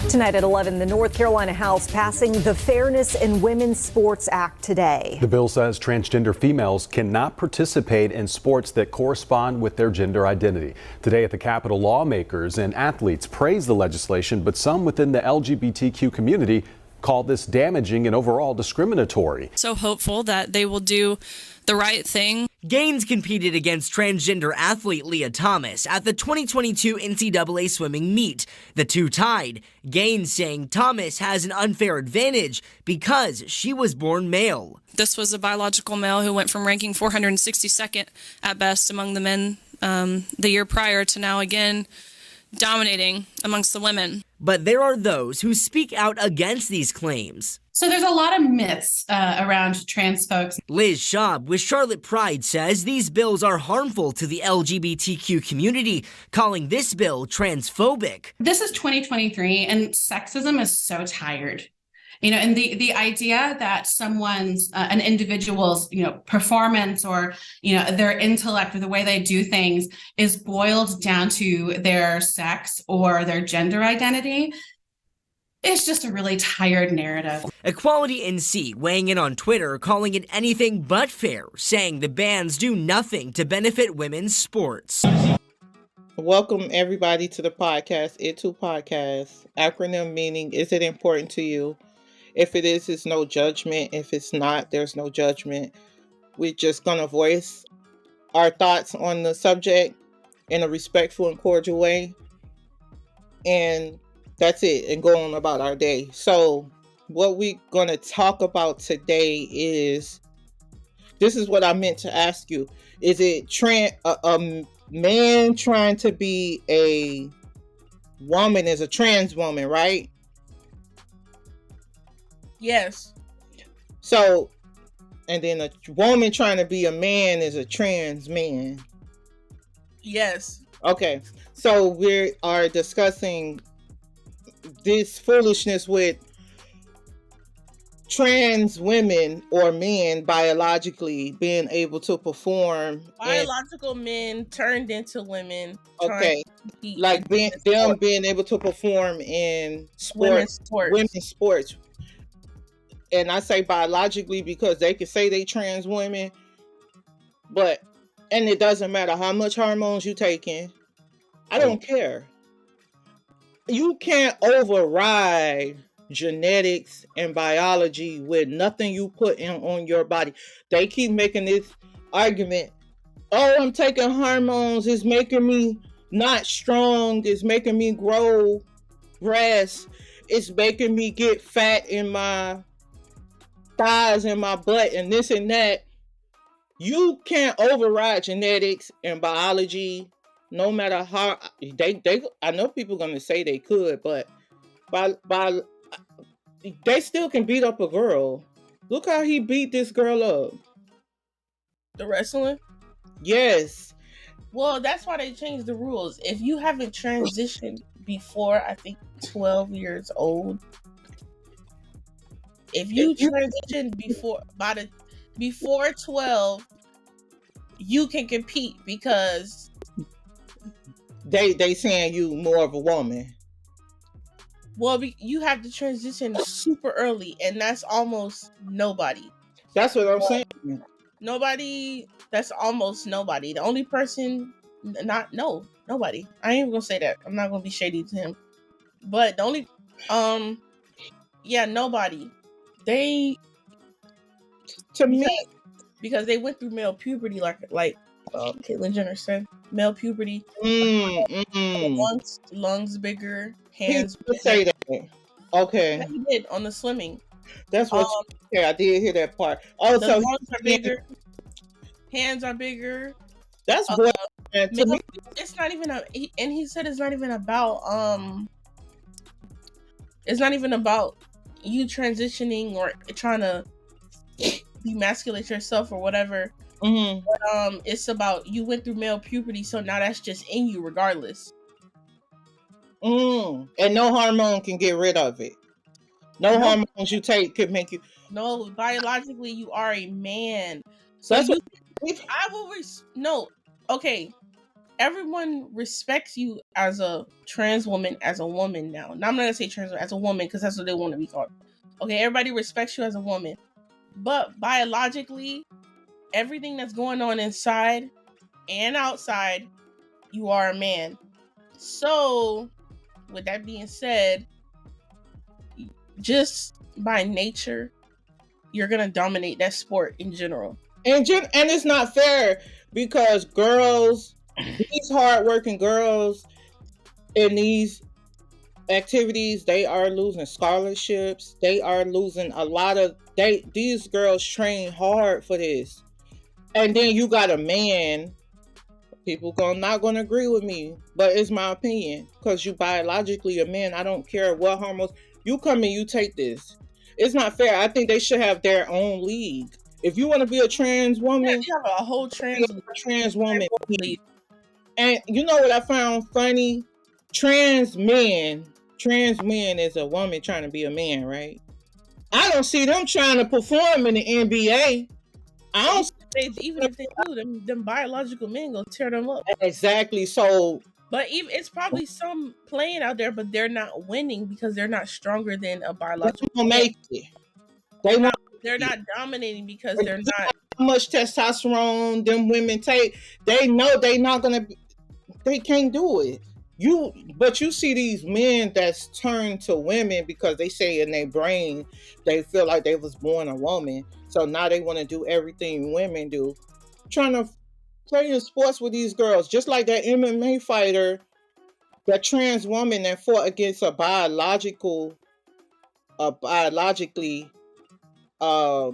Tonight at 11, the North Carolina House passing the Fairness in Women's Sports Act today. The bill says transgender females cannot participate in sports that correspond with their gender identity. Today at the Capitol, lawmakers and athletes praise the legislation, but some within the LGBTQ community call this damaging and overall discriminatory. So hopeful that they will do the right thing. Gaines competed against transgender athlete Leah Thomas at the 2022 NCAA swimming meet. The two tied, Gaines saying Thomas has an unfair advantage because she was born male. This was a biological male who went from ranking 462nd at best among the men the year prior to now again dominating amongst the women. But there are those who speak out against these claims. So there's a lot of myths around trans folks. Liz Schaub with Charlotte Pride says these bills are harmful to the LGBTQ community, calling this bill transphobic. This is 2023 and sexism is so tired. You know, and the idea that someone's, an individual's, performance or, their intellect or the way they do things is boiled down to their sex or their gender identity. It's just a really tired narrative. Equality NC weighing in on Twitter, calling it anything but fair, saying the bans do nothing to benefit women's sports. Welcome everybody to the podcast, It Too Podcast. Acronym meaning, is it important to you? If it is, it's no judgment. If it's not, there's no judgment. We're just going to voice our thoughts on the subject in a respectful and cordial way. And that's it, and go on about our day. So what we're going to talk about today is, this is what I meant to ask you. Is it a man trying to be a woman is a trans woman, right? Yes. So, and then a woman trying to be a man is a trans man. Yes. Okay. So we are discussing this foolishness with trans women or men biologically being able to perform. Biological men turned into women. Okay. Like being able to perform in women's sports. And I say biologically because they can say they trans women, and it doesn't matter how much hormones you taking. I don't care. You can't override genetics and biology with nothing you put in on your body. They keep making this argument. Oh, I'm taking hormones. It's making me not strong. It's making me grow breasts. It's making me get fat in my thighs and my butt and this and that. You can't override genetics and biology, no matter how they I know people are gonna say they could, but by they still can beat up a girl. Look how he beat this girl up. The wrestling? Yes. Well, that's why they changed the rules. If you haven't transitioned before, I think 12 years old, if you transition before 12, you can compete because they saying you more of a woman. Well, you have to transition super early, and that's almost nobody. That's what I'm saying. Nobody. That's almost nobody. The only person, nobody. I ain't even gonna say that. I'm not gonna be shady to him. But the only, nobody. They, to me, because they went through male puberty, like Caitlyn Jenner said, male puberty. Lungs bigger, hands bigger. Say that. Okay. He did on the swimming. That's what. I did hear that part. Also, the lungs are bigger, hands are bigger. That's what. To me, it's not even and he said it's not even about It's not even about you transitioning or trying to demasculate yourself or whatever. Mm-hmm. But, it's about you went through male puberty, so now that's just in you regardless. And no hormone can get rid of it. No hormones you take could make you. No, biologically you are a man. So that's okay. everyone respects you as a trans woman, as a woman now. Now I'm not gonna say trans as a woman because that's what they want to be called. Okay, everybody respects you as a woman, but biologically, everything that's going on inside and outside, you are a man. So, with that being said, just by nature, you're gonna dominate that sport in general. And it's not fair because girls, these hardworking girls in these activities, they are losing scholarships. They are losing a lot of these girls train hard for this. And then you got a man, people not gonna agree with me, but it's my opinion. Because you biologically a man, I don't care what hormones. You come and you take this. It's not fair. I think they should have their own league. If you want to be a trans woman, You have a whole trans woman league. And you know what I found funny? Trans men is a woman trying to be a man, right? I don't see them trying to perform in the NBA. I don't. Even if they do, them biological men gonna tear them up. Exactly. So, but even it's probably some playing out there, but they're not winning because they're not stronger than a biological. They make it. They're not dominating because they're not. How much testosterone them women take? They know they not gonna. They can't do it. But you see these men that's turned to women because they say in their brain they feel like they was born a woman, so now they want to do everything women do, trying to play in sports with these girls, just like that MMA fighter, that trans woman that fought against a biologically, how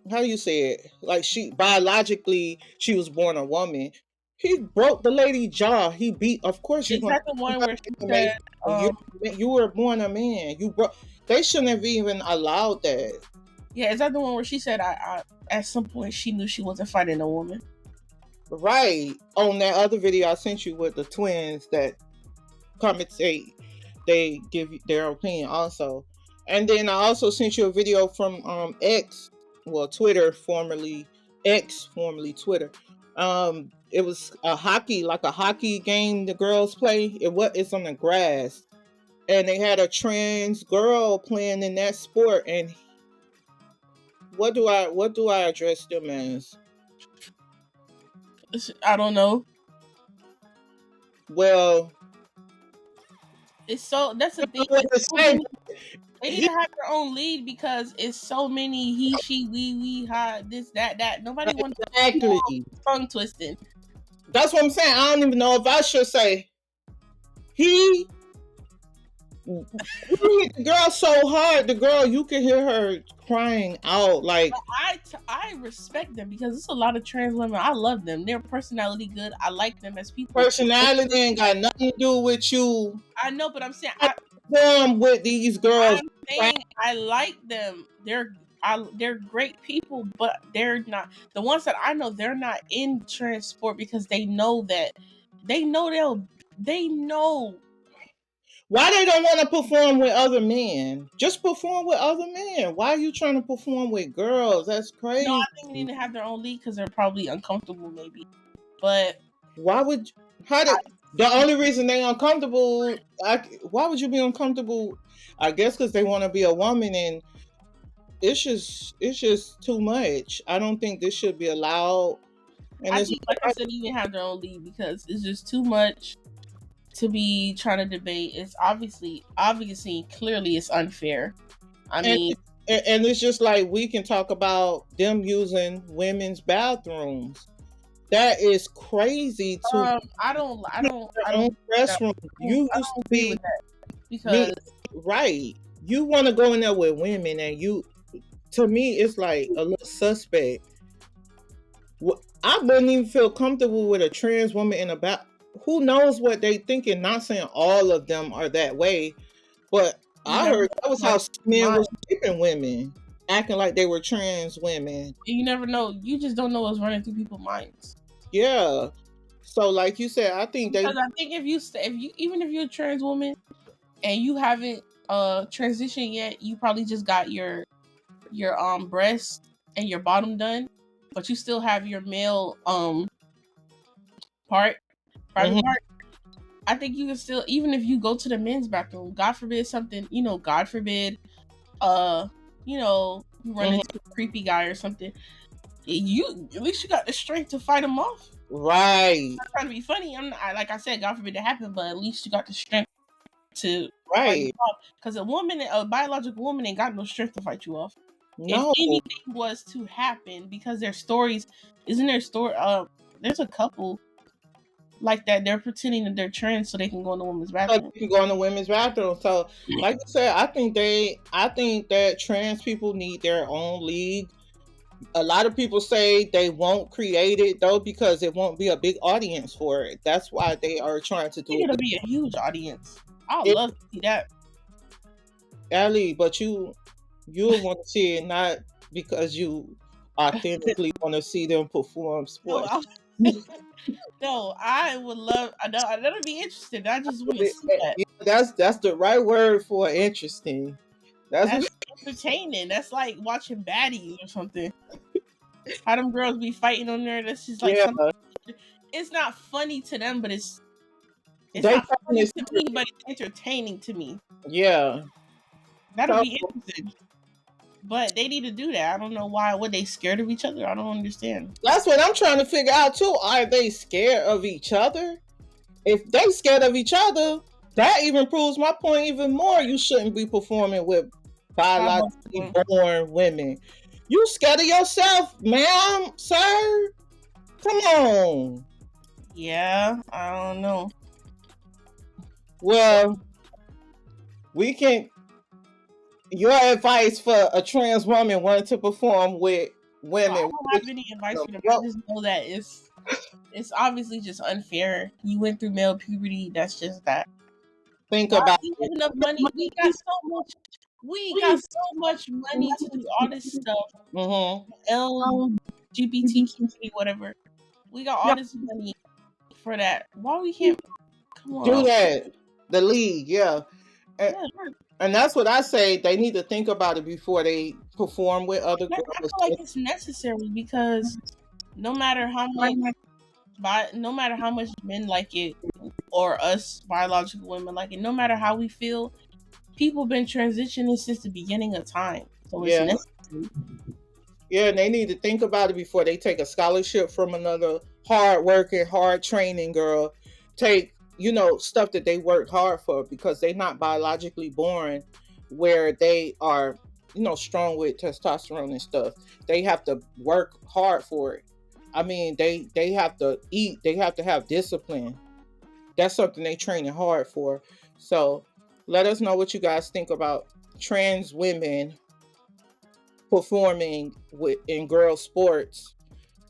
do you say it? Like she was born a woman. He broke the lady's jaw. He beat. Of course, is that the one where she said, you were born a man. You broke. They shouldn't have even allowed that. Yeah, is that the one where she said, I at some point she knew she wasn't fighting a woman? Right. On that other video I sent you with the twins that commentate, they give their opinion also. And then I also sent you a video from X, well, Twitter, formerly X, formerly Twitter. It was a hockey game the girls play. It's on the grass, and they had a trans girl playing in that sport. And what do I address them as? I don't know. Well, that's the thing. They need to have their own lead because it's so many he, she, we, ha, this, that. Nobody wants to tongue twisting. That's what I'm saying. I don't even know if I should say he hit the girl so hard. The girl, you can hear her crying out. Like, I respect them because there's a lot of trans women. I love them. Their personality good. I like them as people. Personality ain't got nothing to do with you. I know, but I'm saying I'm with these girls. I'm saying I like them. They're great people, but they're not the ones that I know. They're not in trans sport because they know why they don't want to perform with other men. Just perform with other men. Why are you trying to perform with girls? That's crazy. No, I think they need to have their own league because they're probably uncomfortable, maybe. But why would the only reason they uncomfortable? Why would you be uncomfortable? I guess because they want to be a woman, and it's just too much. I don't think this should be allowed. And I think, like I said, you can have their own league because it's just too much to be trying to debate. It's obviously, clearly, it's unfair. And it's just like we can talk about them using women's bathrooms. That is crazy too. I don't restroom. You used to be with that because right. You want to go in there with women, and to me, it's like a little suspect. I wouldn't even feel comfortable with a trans woman in a bath. Who knows what they thinking? Not saying all of them are that way, but I heard that was how men was treating women, acting like they were trans women. You never know. You just don't know what's running through people's minds. Yeah. So, like you said, I think if you're a trans woman and you haven't transitioned yet, you probably just got your breast and your bottom done, but you still have your male part. Private Mhm. part. I think you can still, even if you go to the men's bathroom, God forbid something, God forbid, you run Mhm. into a creepy guy or something. You at least you got the strength to fight him off. Right. I'm not trying to be funny. Like I said, God forbid that happen, but at least you got the strength to fight him Right. off. Because a biological woman, ain't got no strength to fight you off. If No. anything was to happen, because their stories, isn't there story? There's a couple like that. They're pretending that they're trans so they can go in the woman's So bathroom. you can go in the women's bathroom. So, like I said, I think that trans people need their own league. A lot of people say they won't create it though because it won't be a big audience for it. That's why they are trying to I do think it. it'll be a huge audience. I'd It, love to see that. Ali, but you'll want to see it not because you authentically want to see them perform No, sports. no, I would love. I know that'd be interesting. I just want to see that. Yeah, that's the right word for interesting. That's That's entertaining. That's like watching baddies or something. How them girls be fighting on there. That's just like yeah. something. It's not funny to them, but it's They not taking funny it to me, but it's entertaining to me. Yeah. That'll So be interesting. But they need to do that. I don't know why. Were they scared of each other? I don't understand. that's what I'm trying to figure out too. Are they scared of each other? If they scared of each other, that even proves my point even more. You shouldn't be performing with biologically born women. You scared of yourself, ma'am, sir? Come on. Yeah, I don't know. Well, we can. Your advice for a trans woman wanting to perform with I women. don't have any advice for them. I just know that it's obviously just unfair. You went through male puberty. That's just that. Think Why about do you it. have enough money? We got so much money to do all this stuff. Mm-hmm. LGBTQ, whatever. We got all this money for that. Why we can't? Come Do on. that. The league, yeah. And, Yeah, and that's what I say. They need to think about it before they perform with other I girls. feel like it's necessary because no matter how much, no matter how much men like it or us biological women like it, no matter how we feel, people been transitioning since the beginning of time. So it's Yeah. necessary. Yeah, and they need to think about it before they take a scholarship from another hard working, hard training girl. Take, stuff that they worked hard for because they're not biologically born where they are, strong with testosterone and stuff. They have to work hard for it. I mean, they have to eat, they have to have discipline. That's something they training hard for. So let us know what you guys think about trans women performing in girl sports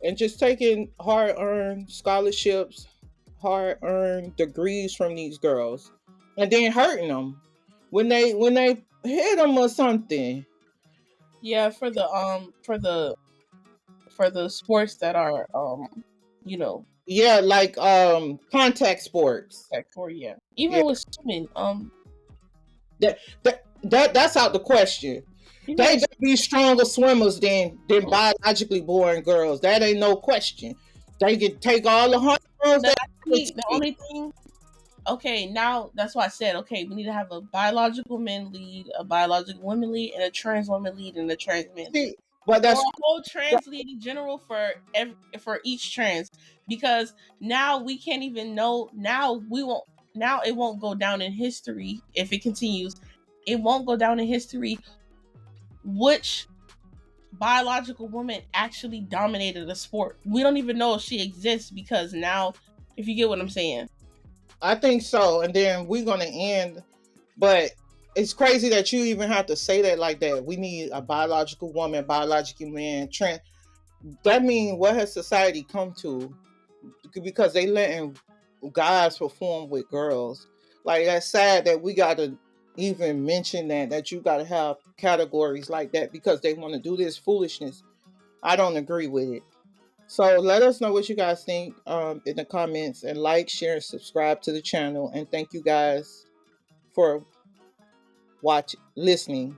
and just taking hard-earned scholarships, hard-earned degrees from these girls, and then hurting them when they hit them or something. Yeah, for the sports that are Yeah, like contact sports. for Yeah, even with swimming that's out the question. even They with, just be stronger swimmers than biologically born girls. That ain't no question. They can take all the hormones. the only thing. Okay, now that's why I said okay. We need to have a biological men lead, a biological women lead, and a trans woman lead, and a trans men lead. But Or that's a whole trans lead in general for each trans, because now we can't even know. Now we won't. Now it won't go down in history if it continues. It won't go down in history which biological woman actually dominated a sport. We don't even know if she exists because now, if you get what I'm saying. I think so. And then we're gonna end, but it's crazy that you even have to say that like that. We need a biological woman, biological man, trans. That means what has society come to? Because they letting guys perform with girls. Like that's sad that we gotta even mention that you gotta have categories like that because they want to do this foolishness. I don't agree with it. So let us know what you guys think in the comments and like, share, and subscribe to the channel. And thank you guys for listening.